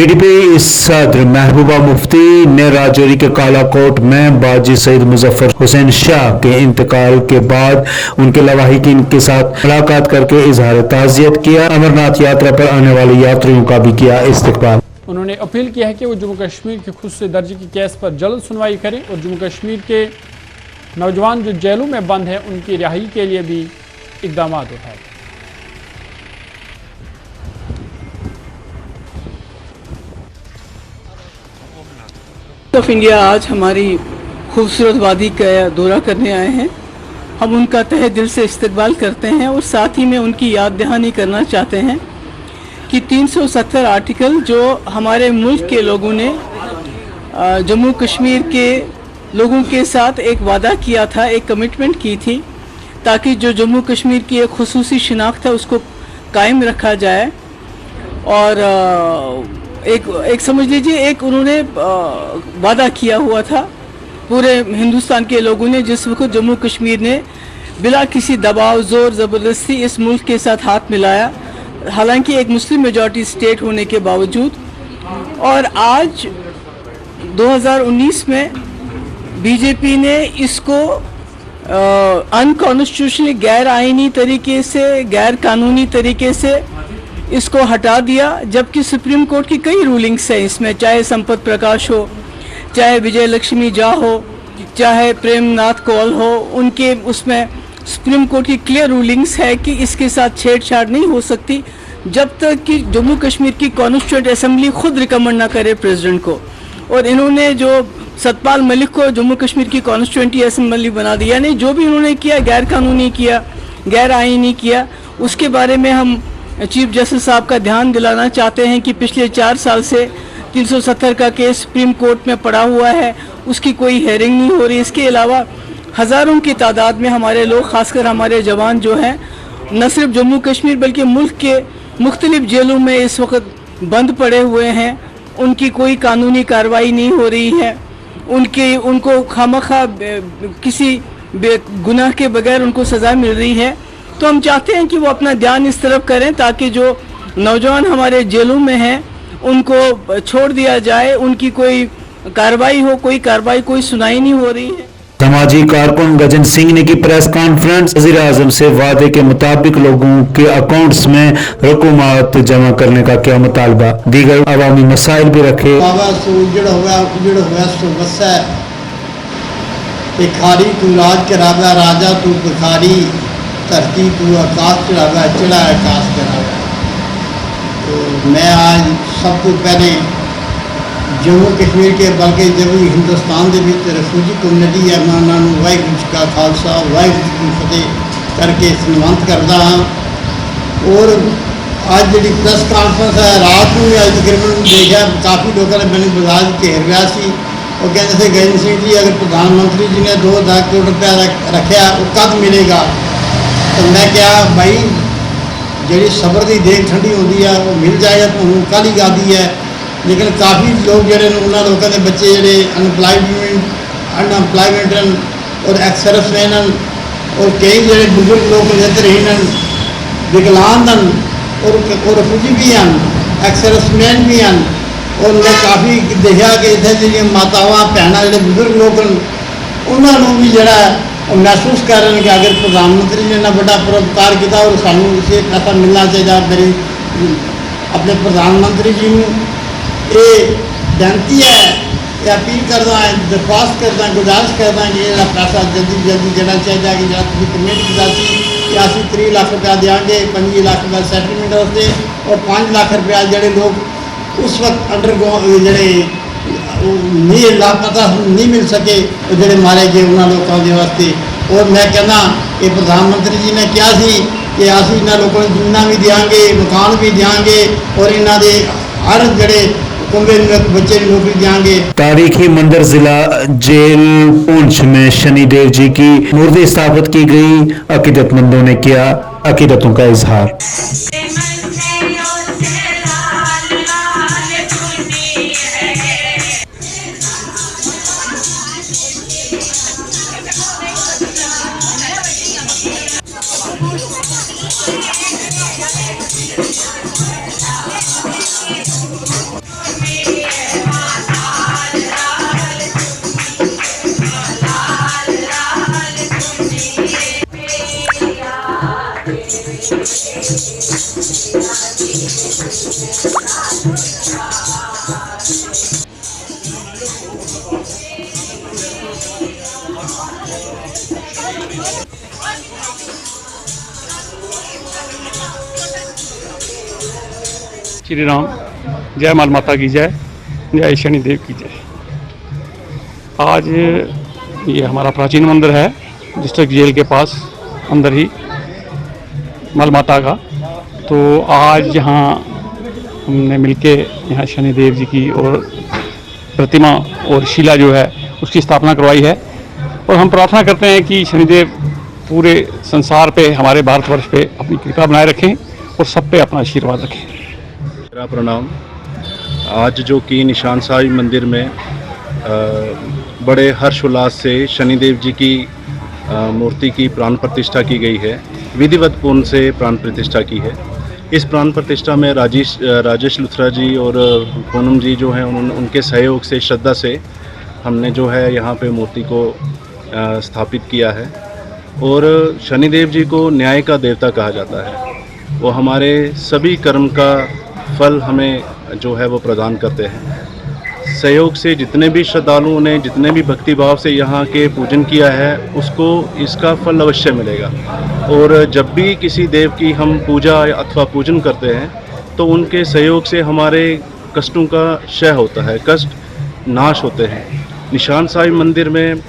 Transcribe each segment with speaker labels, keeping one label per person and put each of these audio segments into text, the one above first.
Speaker 1: PDP सदर महबूबा मुफ्ती ने राजौरी के कालाकोट में बाजी सईद मुजफ्फर हुसैन शाह के इंतकाल के बाद उनके लवाहिकीन के साथ मुलाकात करके इजहार ताज़ियत किया। अमरनाथ यात्रा पर आने वाले यात्रियों का भी किया इस्तकबाल।
Speaker 2: उन्होंने अपील किया है कि वो जम्मू कश्मीर के खुसूसी दर्जे की केस पर जल्द सुनवाई करें और जम्मू कश्मीर के नौजवान जो जेलों में बंद हैं उनकी रिहाई के लिए भी इकदाम उठाए।
Speaker 3: ऑफ इंडिया आज हमारी खूबसूरत वादी का दौरा करने आए हैं। हम उनका तहे दिल से इस्तकबाल करते हैं और साथ ही में उनकी याद दहानी करना चाहते हैं कि 370 आर्टिकल जो हमारे मुल्क के लोगों ने जम्मू कश्मीर के लोगों के साथ एक वादा किया था, एक कमिटमेंट की थी, ताकि जो जम्मू कश्मीर की एक खुसूसी शिनाख्त है उसको कायम रखा जाए। और एक समझ लीजिए एक उन्होंने वादा किया हुआ था पूरे हिंदुस्तान के लोगों ने, जिस वक्त जम्मू कश्मीर ने बिला किसी दबाव ज़ोर ज़बरदस्ती इस मुल्क के साथ हाथ मिलाया, हालांकि एक मुस्लिम मेजॉरिटी स्टेट होने के बावजूद। और आज 2019 में बीजेपी ने इसको अनकॉन्स्टिट्यूशनल गैर आइनी तरीके से, गैर कानूनी तरीके से इसको हटा दिया, जबकि सुप्रीम कोर्ट की कई रूलिंग्स हैं इसमें, चाहे संपत प्रकाश हो, चाहे विजय लक्ष्मी जा हो, चाहे प्रेमनाथ कौल हो, उनके उसमें सुप्रीम कोर्ट की क्लियर रूलिंग्स है कि इसके साथ छेड़छाड़ नहीं हो सकती जब तक कि जम्मू कश्मीर की कॉन्स्टिट्यूंट असेंबली खुद रिकमेंड ना करे प्रेसिडेंट को। और इन्होंने जो सतपाल मलिक को जम्मू कश्मीर की कॉन्स्टिट्यूंट असेंबली बना दिया, यानी जो भी इन्होंने किया गैर कानूनी किया, गैर आईनी किया। उसके बारे में हम चीफ जस्टिस साहब का ध्यान दिलाना चाहते हैं कि पिछले 4 साल से 370 का केस सुप्रीम कोर्ट में पड़ा हुआ है, उसकी कोई हेयरिंग नहीं हो रही। इसके अलावा हज़ारों की तादाद में हमारे लोग, खासकर हमारे जवान जो हैं, न सिर्फ जम्मू कश्मीर बल्कि मुल्क के मुख्तलिफ जेलों में इस वक्त बंद पड़े हुए हैं। उनकी कोई कानूनी कार्रवाई नहीं हो रही है, उनको खामखा किसी गुनाह के बगैर उनको सज़ा मिल रही है। तो हम चाहते हैं कि वो अपना ध्यान इस तरफ करें ताकि जो नौजवान हमारे जेलों में हैं उनको छोड़ दिया जाए, उनकी कोई कार्रवाई हो, कोई सुनाई नहीं हो रही है।
Speaker 1: समाजी कारकुन गजन सिंह ने की प्रेस कॉन्फ्रेंस, वज़ीर-ए-आज़म से वादे के मुताबिक लोगों के अकाउंट्स में रकूमात जमा करने का क्या मुतालबा, दीगर अवामी मसाइल भी रखे।
Speaker 4: राजा तू भिखारी, धरती तू आकाश चढ़ावा, चढ़ा आकाश करावा। तो मैं आज सब तो पहले जम्मू कश्मीर के बल्कि जब हिंदुस्तान के रिफ्यूजी कम्यूनिटी है, मैं उन्होंने वाहिगुरू जी का खालसा वाहिगुरू जी की फतेह करके सन्मानित करता हाँ। और आज जी प्रेस कॉन्फ्रेंस है, रात में अज तकरीबन देखा काफ़ी लोगों ने मैंने बाजार घेर लिया सी और कहते थे गजन सिंह जी अगर प्रधानमंत्री जी ने 2 करोड़ रुपया रखा वो कद मिलेगा। तो मैं क्या भाई जी सबर की देख ठंडी होती है वो मिल जाएगा तो हूँ कल ही गादी है। लेकिन काफ़ी लोग जोड़े उन्होंने लोगों के बच्चे जोड़े अनएम्पलॉयमेंट और एक्स सर्विसमैन और कई जोड़े बुजुर्ग लोग नेत्रहीन विकलांग और रिफ्यूजी भी हैं, एक्स सर्विसमैन भी हैं। और मैं काफ़ी देखा कि इतने जी मातावां भैन जो बुजुर्ग लोग उन्होंने भी जोड़ा महसूस कर रहे हैं कि अगर प्रधानमंत्री ने इतना बड़ा परोपकार किया और सानू इसे पैसा मिलना चाहिए। मेरी अपने प्रधानमंत्री जी को ये बेनती है, ये अपील करता है, दरख्वास्त करता है, गुजारिश करता है कि ये पैसा जल्दी जल्दी देना चाहिए कि जो कमेटी की जाती कि असं 3 लाख रुपया देंगे, 25 लाख रुपया सैटलमेंट वास्ते और 5 लाख रुपया जोड़े लोग उस वक्त अंडर जोड़े नहीं लापता नहीं मिल सके जोड़े मारे गए उन्होंने लोगों के वास्ते। और मैं कहना कि प्रधानमंत्री जी ने कहा कि असं इन्होंने लोगों को जमीन भी देंगे, मकान भी देंगे और इन्होंने हर जड़े बच्चे नौकरी देंगे।
Speaker 1: तारीखी मंदिर जिला जेल पुंछ में शनिदेव जी की मूर्ति स्थापित की गई, अकीदतमंदों ने किया अकीदतों का इजहार।
Speaker 5: श्री राम, जय माल माता की जय, जय शनिदेव की जय। आज ये हमारा प्राचीन मंदिर है डिस्ट्रिक्ट जेल के पास अंदर ही मल माता का। तो आज यहाँ हमने मिलके यहाँ शनिदेव जी की और प्रतिमा और शिला जो है उसकी स्थापना करवाई है और हम प्रार्थना करते हैं कि शनिदेव पूरे संसार पे, हमारे भारतवर्ष पे अपनी कृपा बनाए रखें और सब पे अपना आशीर्वाद रखें।
Speaker 6: मेरा प्रणाम। आज जो कि निशान साहिब मंदिर में बड़े हर्षोल्लास से शनिदेव जी की मूर्ति की प्राण प्रतिष्ठा की गई है, विधिवत पूर्ण से प्राण प्रतिष्ठा की है। इस प्राण प्रतिष्ठा में राजेश लुथरा जी और पूनम जी जो हैं उनके सहयोग से, श्रद्धा से हमने जो है यहाँ पे मूर्ति को स्थापित किया है। और शनिदेव जी को न्याय का देवता कहा जाता है। वो हमारे सभी कर्म का फल हमें जो है वो प्रदान करते हैं। सहयोग से जितने भी श्रद्धालुओं ने, जितने भी भक्ति भाव से यहाँ के पूजन किया है, उसको इसका फल अवश्य मिलेगा। और जब भी किसी देव की हम पूजा अथवा पूजन करते हैं तो उनके सहयोग से हमारे कष्टों का क्षय होता है, कष्ट नाश होते हैं। निशान साहिब मंदिर में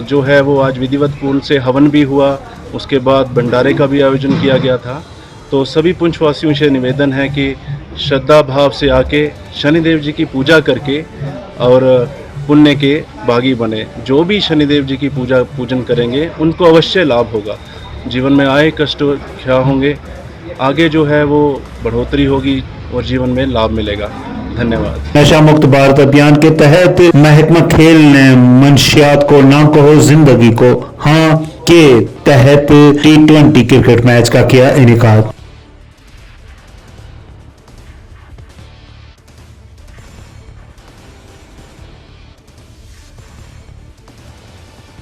Speaker 6: जो है वो आज विधिवत पूर्ण से हवन भी हुआ, उसके बाद भंडारे का भी आयोजन किया गया था। तो सभी पुंछवासियों से निवेदन है कि श्रद्धा भाव से आके शनिदेव जी की पूजा करके और पुण्य के भागी बने। जो भी शनिदेव जी की पूजन करेंगे उनको अवश्य लाभ होगा। जीवन में आए कष्ट क्या होंगे, आगे जो है वो बढ़ोतरी होगी और जीवन में लाभ मिलेगा। धन्यवाद।
Speaker 1: नशा मुक्त भारत अभियान के तहत महकमा खेल ने मंशियात को ना कहो जिंदगी को हाँ के तहत T20 क्रिकेट मैच का किया इनेकाद।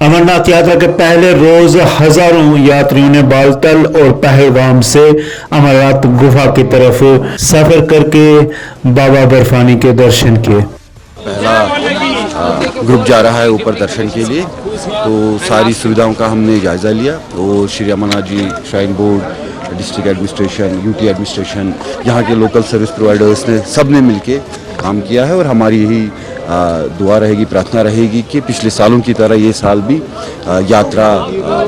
Speaker 1: अमरनाथ यात्रा के पहले रोज हजारों यात्रियों ने बालतल और पहलगाम से अमरनाथ गुफा की तरफ सफर करके बाबा बर्फानी के दर्शन किए।
Speaker 7: पहला ग्रुप जा रहा है ऊपर दर्शन के लिए, तो सारी सुविधाओं का हमने जायज़ा लिया और Shri Amarnath ji shrine board, district administration, UT administration, यहाँ के लोकल सर्विस प्रोवाइडर्स ने सब ने मिलके काम किया है। और हमारी यही दुआ रहेगी, प्रार्थना रहेगी कि पिछले सालों की तरह ये साल भी यात्रा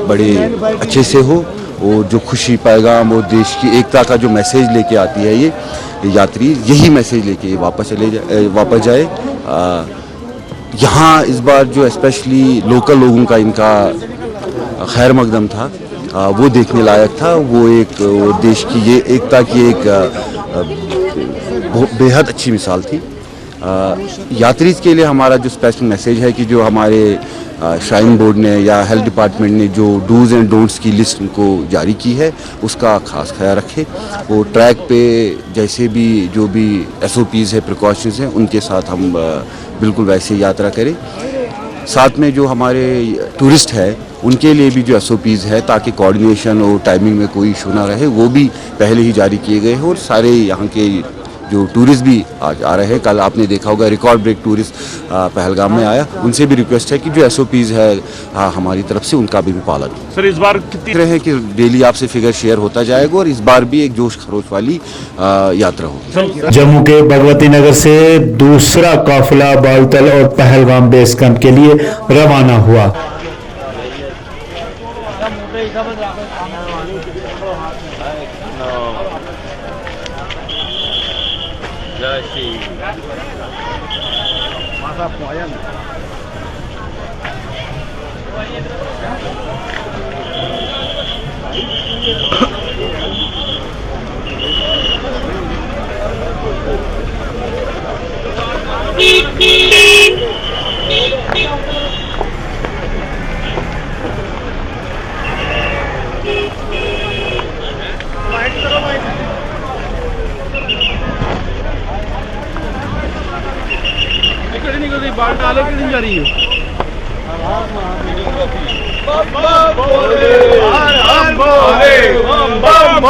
Speaker 7: बड़े अच्छे से हो और जो खुशी पैगाम और देश की एकता का जो मैसेज लेके आती है ये यात्री, यही मैसेज लेके वापस जाए। यहाँ इस बार जो स्पेशली लोकल लोगों का इनका खैर मकदम था वो देखने लायक था। वो एक देश की ये एकता की एक बेहद अच्छी मिसाल थी। यात्रीज के लिए हमारा जो स्पेशल मैसेज है कि जो हमारे श्राइन बोर्ड ने या हेल्थ डिपार्टमेंट ने जो डूज एंड डोंट्स की लिस्ट को जारी की है उसका खास ख्याल रखें। वो ट्रैक पे जैसे भी जो भी SOPs है, प्रिकॉशंस हैं, उनके साथ हम बिल्कुल वैसे यात्रा करें। साथ में जो हमारे टूरिस्ट है उनके लिए भी जो SOPs है ताकि कोऑर्डिनेशन और टाइमिंग में कोई इशू ना रहे, वो भी पहले ही जारी किए गए हैं। और सारे यहाँ के जो टूरिस्ट भी आज आ रहे हैं, कल आपने देखा होगा रिकॉर्ड ब्रेक टूरिस्ट पहलगाम में आया, उनसे भी रिक्वेस्ट है कि जो SOPs है हमारी तरफ से उनका भी पालन।
Speaker 5: सर इस बार कितनी
Speaker 7: रहे कि डेली आपसे फिगर शेयर होता जाएगा और इस बार भी एक जोश खरोश वाली यात्रा होगी।
Speaker 1: जम्मू के भगवती नगर से दूसरा काफिला बालतल और पहलगाम बेस कैंप के लिए रवाना हुआ।
Speaker 5: बाल डाले के दिन जा रही है। बम बम भोले, हर हर भोले, बम बम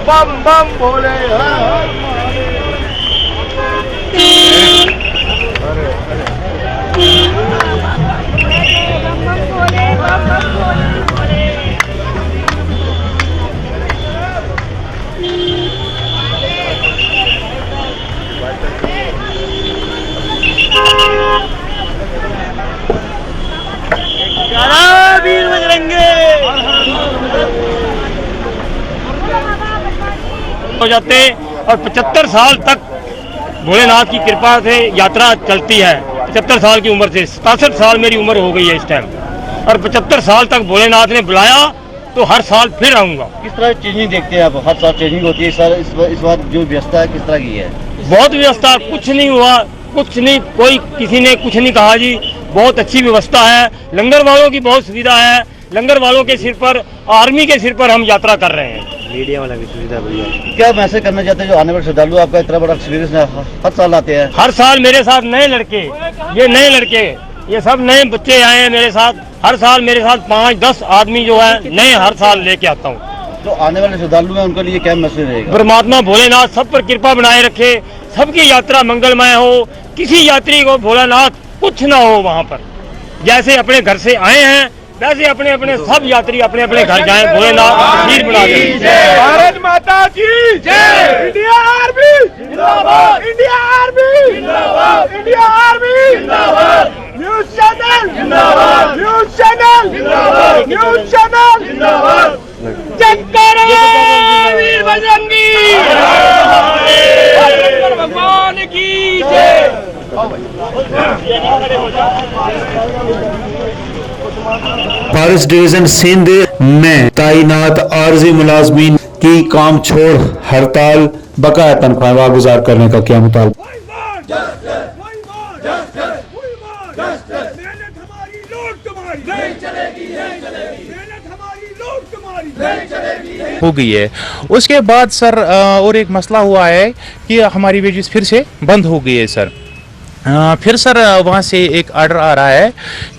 Speaker 8: बम बम भोले वीर बजरंगे हो जाते और 75 साल तक भोलेनाथ की कृपा से यात्रा चलती है। 75 साल की उम्र से 67 साल मेरी उम्र हो गई है इस टाइम, और 75 साल तक भोलेनाथ ने बुलाया तो हर साल फिर आऊँगा।
Speaker 9: किस तरह चेंजिंग देखते हैं आप? हर साल चेंजिंग होती है सर, इस बार जो व्यवस्था है किस तरह की है?
Speaker 5: बहुत व्यवस्था, कुछ नहीं हुआ, कुछ नहीं, कोई किसी ने कुछ नहीं कहा जी। बहुत अच्छी व्यवस्था है, लंगर वालों की बहुत सुविधा है, लंगर वालों के सिर पर, आर्मी के सिर पर हम यात्रा कर रहे हैं।
Speaker 9: मीडिया वाला भी सुविधा बढ़िया। क्या मैसेज करना चाहते हैं जो आने वाले श्रद्धालु, आपका इतना बड़ा एक्सपीरियंस है, हर साल आते हैं?
Speaker 5: हर साल मेरे साथ नए लड़के, ये नए लड़के, ये सब नए बच्चे आए हैं मेरे साथ। हर साल मेरे साथ 5-10 आदमी जो है नए हर साल लेके आता हूँ।
Speaker 9: तो आने वाले श्रद्धालु हैं उनके लिए क्या मैसेज रहेगा?
Speaker 5: परमात्मा भोलेनाथ सब पर कृपा बनाए रखे, सबकी यात्रा मंगलमय हो, किसी यात्री को भोलेनाथ कुछ ना हो वहाँ पर। जैसे अपने घर से आए हैं वैसे अपने अपने सब यात्री अपने अपने घर जाएं, भोलेनाथ खीर बना दे।
Speaker 8: भारत माता की जय। इंडिया आर्मी जिंदाबाद, इंडिया आर्मी जिंदाबाद, इंडिया आर्मी जिंदाबाद। न्यूज चैनल जिंदाबाद, न्यूज चैनल जिंदाबाद, न्यूज चैनल जिंदाबाद। जयकारा वीर बजरंगी, भगवान की जय।
Speaker 1: फॉरेस्ट डिवीजन सिंध में तैनात आर्जी मुलाजमीन की काम छोड़ हड़ताल, बकाया तनख्वाह वागुजार करने का किया मुतालबा।
Speaker 10: हो गई है। उसके बाद सर और एक मसला हुआ है कि हमारी वेजेस फिर से बंद हो गई है सर। फिर सर वहाँ से एक ऑर्डर आ रहा है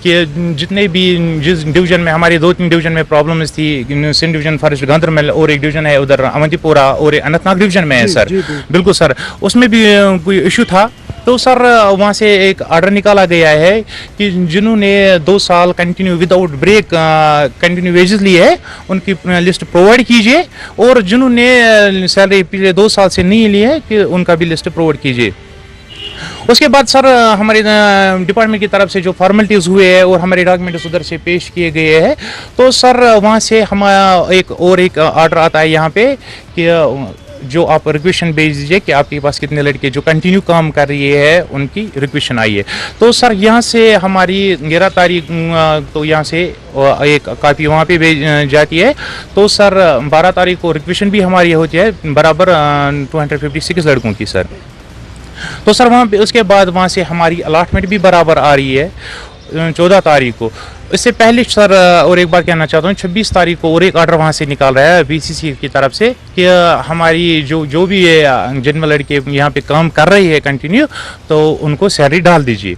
Speaker 10: कि जितने भी जिस डिवीज़न में हमारे 2-3 डिवीज़न में प्रॉब्लम्स थी, सिंध डिवीज़न फॉरेस्ट गांधरबल और एक डिवीज़न है उधर अवंतीपोरा और अनंतनाग डिवीज़न में है सर। बिल्कुल सर, उसमें भी कोई इशू था। तो सर वहाँ से एक ऑर्डर निकाला गया है कि जिन्होंने 2 साल continue without break continue wages लिए है उनकी लिस्ट प्रोवाइड कीजिए, और जिन्होंने सैलरी पिछले 2 साल से नहीं ली है कि उनका भी लिस्ट प्रोवाइड कीजिए। उसके बाद सर हमारे डिपार्टमेंट की तरफ से जो फॉर्मेलिटीज़ हुए हैं और हमारे डॉक्यूमेंट्स उधर से पेश किए गए हैं, तो सर वहाँ से हमारा एक ऑर्डर आता है यहाँ पे कि जो आप रिक्वेशन भेज दीजिए कि आपके पास कितने लड़के जो कंटिन्यू काम कर रही है उनकी रिक्वेशन आई है। तो सर यहाँ से हमारी 11 तारीख तो यहाँ से एक कापी वहाँ पे भेज जाती है। तो सर 12 तारीख को रिक्वेशन भी हमारी होती है बराबर 256 लड़कों की सर। तो सर वहाँ पे उसके बाद वहाँ से हमारी अलॉटमेंट भी बराबर आ रही है 14 तारीख को। इससे पहले सर और एक बात कहना चाहता हूँ, 26 तारीख को और एक ऑर्डर वहाँ से निकाल रहा है बीसीसी की तरफ से कि हमारी जो भी जिनमें लड़के यहाँ पे काम कर रही है कंटिन्यू, तो उनको सैलरी डाल दीजिए।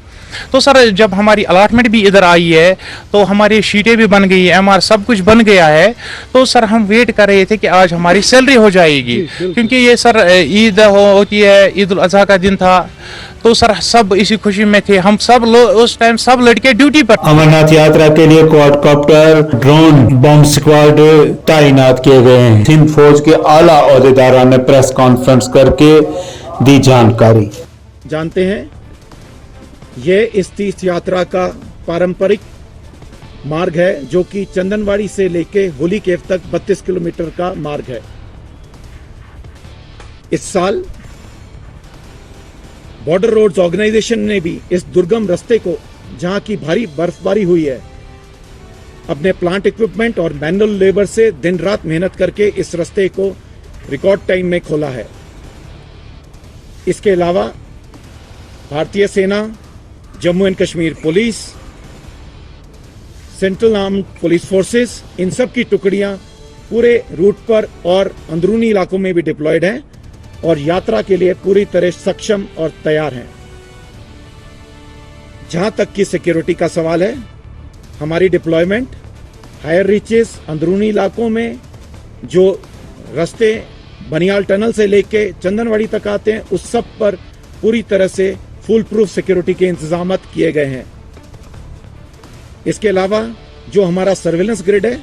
Speaker 10: तो सर जब हमारी अलॉटमेंट भी इधर आई है तो हमारी शीटें भी बन गई है, एमआर सब कुछ बन गया है। तो सर हम वेट कर रहे थे कि आज हमारी सैलरी हो जाएगी, क्योंकि ये सर ईद होती है, ईद उल अजहा का दिन था। तो सर सब इसी खुशी में थे, हम सब लोग उस टाइम सब लड़के ड्यूटी पर।
Speaker 1: अमरनाथ यात्रा के लिए क्वाडकॉप्टर, ड्रोन, बम स्क्वाड तैनात किए गए हैं। सिंध फौज के आला ओहदेदारों ने प्रेस कॉन्फ्रेंस करके दी जानकारी।
Speaker 11: जानते हैं ये इस तीर्थ यात्रा का पारंपरिक मार्ग है जो कि चंदनवाड़ी से लेके होली केव तक 32 किलोमीटर का मार्ग है। इस साल बॉर्डर रोड्स ऑर्गेनाइजेशन ने भी इस दुर्गम रास्ते को, जहां की भारी बर्फबारी हुई है, अपने प्लांट इक्विपमेंट और मैनुअल लेबर से दिन रात मेहनत करके इस रास्ते को रिकॉर्ड टाइम में खोला है। इसके अलावा भारतीय सेना, Jammu and Kashmir police, central armed police forces, इन सब की टुकड़ियां पूरे रूट पर और अंदरूनी इलाकों में भी डिप्लॉयड हैं और यात्रा के लिए पूरी तरह सक्षम और तैयार हैं। जहां तक की सिक्योरिटी का सवाल है, हमारी डिप्लॉयमेंट हायर रीचेस, अंदरूनी इलाकों में जो रास्ते बनियाल टनल से लेके चंदनवाड़ी तक आते हैं, उस सब पर पूरी तरह से फुल प्रूफ सिक्योरिटी के इंतजाम किए गए हैं। इसके अलावा जो हमारा सर्वेलेंस ग्रिड है,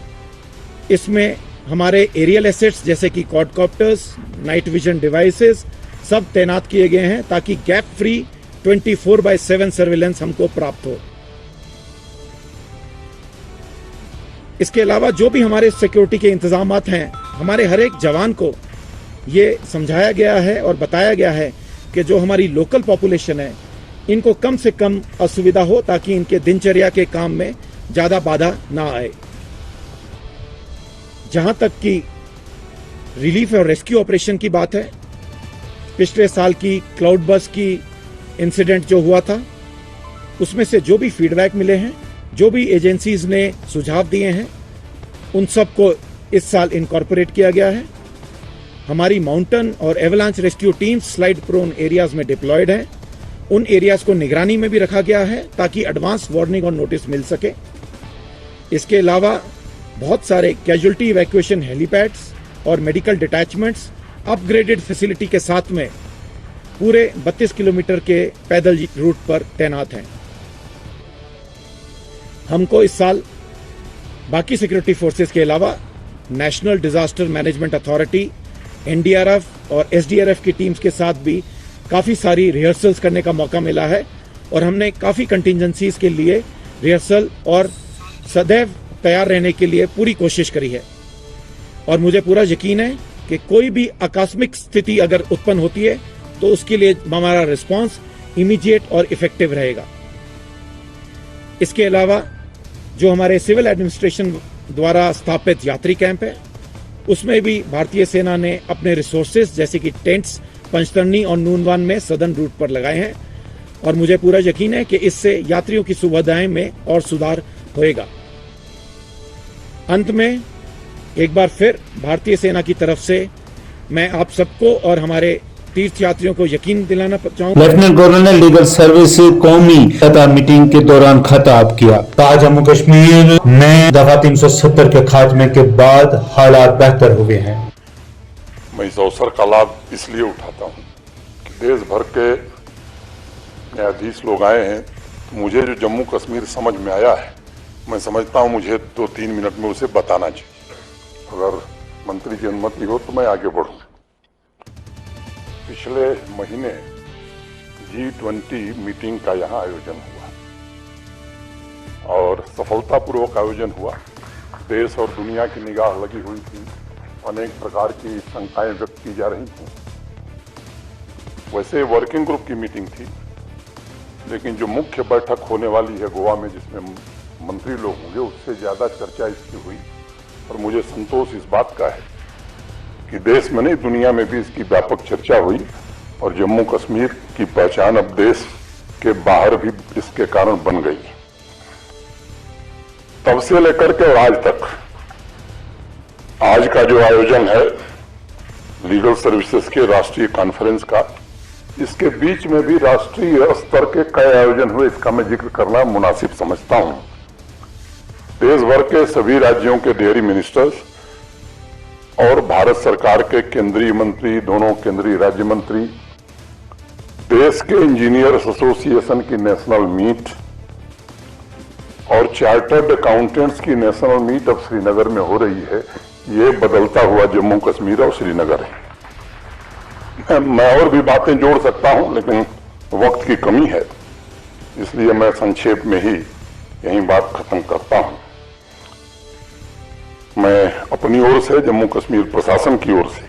Speaker 11: इसमें हमारे एरियल एसेट्स जैसे कि क्वाडकॉप्टर्स, नाइट विजन डिवाइसेस सब तैनात किए गए हैं ताकि गैप फ्री 24/7 सर्वेलेंस हमको प्राप्त हो। इसके अलावा जो भी हमारे सिक्योरिटी के इंतजामात हैं, हमारे हर एक जवान को ये समझाया गया है और बताया गया है कि जो हमारी लोकल पॉपुलेशन है, इनको कम से कम असुविधा हो ताकि इनके दिनचर्या के काम में ज्यादा बाधा ना आए। जहां तक कि रिलीफ और रेस्क्यू ऑपरेशन की बात है, पिछले साल की क्लाउड बस की इंसिडेंट जो हुआ था, उसमें से जो भी फीडबैक मिले हैं, जो भी एजेंसीज ने सुझाव दिए हैं, उन सब को इस साल इनकॉर्पोरेट किया गया है। हमारी माउंटेन और avalanche rescue teams slide prone areas में डिप्लॉयड हैं। उन एरियाज को निगरानी में भी रखा गया है ताकि एडवांस वार्निंग और नोटिस मिल सके। इसके अलावा बहुत सारे कैजुअल्टी इवैक्यूएशन हेलीपैड्स और मेडिकल डिटैचमेंट्स अपग्रेडेड फैसिलिटी के साथ में पूरे 32 किलोमीटर के पैदल रूट पर तैनात हैं। हमको इस साल बाकी सिक्योरिटी फोर्सेस के अलावा national disaster management authority, NDRF और एसडीआरएफ की टीम्स के साथ भी काफ़ी सारी रिहर्सल्स करने का मौका मिला है और हमने काफ़ी कंटिजेंसीज के लिए रिहर्सल और सदैव तैयार रहने के लिए पूरी कोशिश करी है। और मुझे पूरा यकीन है कि कोई भी आकस्मिक स्थिति अगर उत्पन्न होती है तो उसके लिए हमारा रिस्पांस इमीडिएट और इफेक्टिव रहेगा। इसके अलावा जो हमारे सिविल एडमिनिस्ट्रेशन द्वारा स्थापित यात्री कैंप है, उसमें भी भारतीय सेना ने अपने रिसोर्सेज जैसे कि टेंट्स पंचतरणी और नूनवान में सदर्न रूट पर लगाए हैं और मुझे पूरा यकीन है कि इससे यात्रियों की सुविधाएं में और सुधार होएगा। अंत में एक बार फिर भारतीय सेना की तरफ से मैं आप सबको और हमारे तीर्थयात्रियों को यकीन दिलाना चाहूंगा।
Speaker 1: लेफ्टिनेंट गवर्नर ने लीगल सर्विस कौमी सतह मीटिंग के दौरान खिताब किया। कहा जम्मू कश्मीर में दफा 370 के खात्मे के बाद हालात बेहतर हुए हैं।
Speaker 12: मैं इस अवसर का लाभ इसलिए उठाता हूं कि देश भर के न्यायाधीश लोग आए हैं। मुझे जो जम्मू कश्मीर समझ में आया है, मैं समझता हूं मुझे 2-3 मिनट में उसे बताना चाहिए। अगर मंत्री की अनुमति हो तो मैं आगे बढ़ूं। पिछले महीने G20 मीटिंग का यहाँ आयोजन हुआ और सफलतापूर्वक आयोजन हुआ। देश और दुनिया की निगाह लगी हुई थी, अनेक प्रकार की शंकाएं व्यक्त की जा रही थी। वैसे वर्किंग ग्रुप की मीटिंग थी, लेकिन जो मुख्य बैठक होने वाली है गोवा में, जिसमें मंत्री लोग होंगे, उससे ज्यादा चर्चा इसकी हुई और मुझे संतोष इस बात का है कि देश में नहीं दुनिया में भी इसकी व्यापक चर्चा हुई और जम्मू कश्मीर की पहचान अब देश के बाहर भी इसके कारण बन गई। तब से लेकर के आज तक आज का जो आयोजन है लीगल सर्विसेज के राष्ट्रीय कॉन्फ्रेंस का, इसके बीच में भी राष्ट्रीय स्तर के कई आयोजन हुए, इसका मैं जिक्र करना मुनासिब समझता हूं। देश भर के सभी राज्यों के डेयरी मिनिस्टर्स और भारत सरकार के केंद्रीय मंत्री, दोनों केंद्रीय राज्य मंत्री, देश के इंजीनियर्स एसोसिएशन की नेशनल मीट और चार्टर्ड अकाउंटेंट्स की नेशनल मीट अब श्रीनगर में हो रही है। ये बदलता हुआ जम्मू कश्मीर और श्रीनगर है। मैं और भी बातें जोड़ सकता हूं, लेकिन वक्त की कमी है, इसलिए मैं संक्षेप में ही यही बात खत्म करता हूं। मैं अपनी ओर से, जम्मू कश्मीर प्रशासन की ओर से,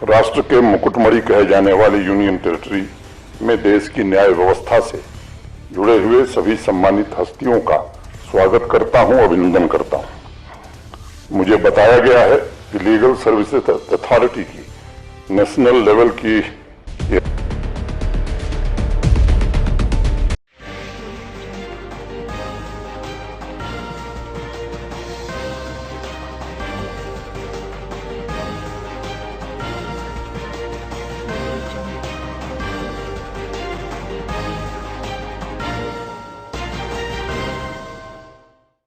Speaker 12: राष्ट्र के मुकुटमणि कहे जाने वाले यूनियन टेरिटरी में देश की न्याय व्यवस्था से जुड़े हुए सभी सम्मानित हस्तियों का स्वागत करता हूं, अभिनंदन करता हूं। मुझे बताया गया है कि लीगल सर्विसेज अथॉरिटी की नेशनल लेवल की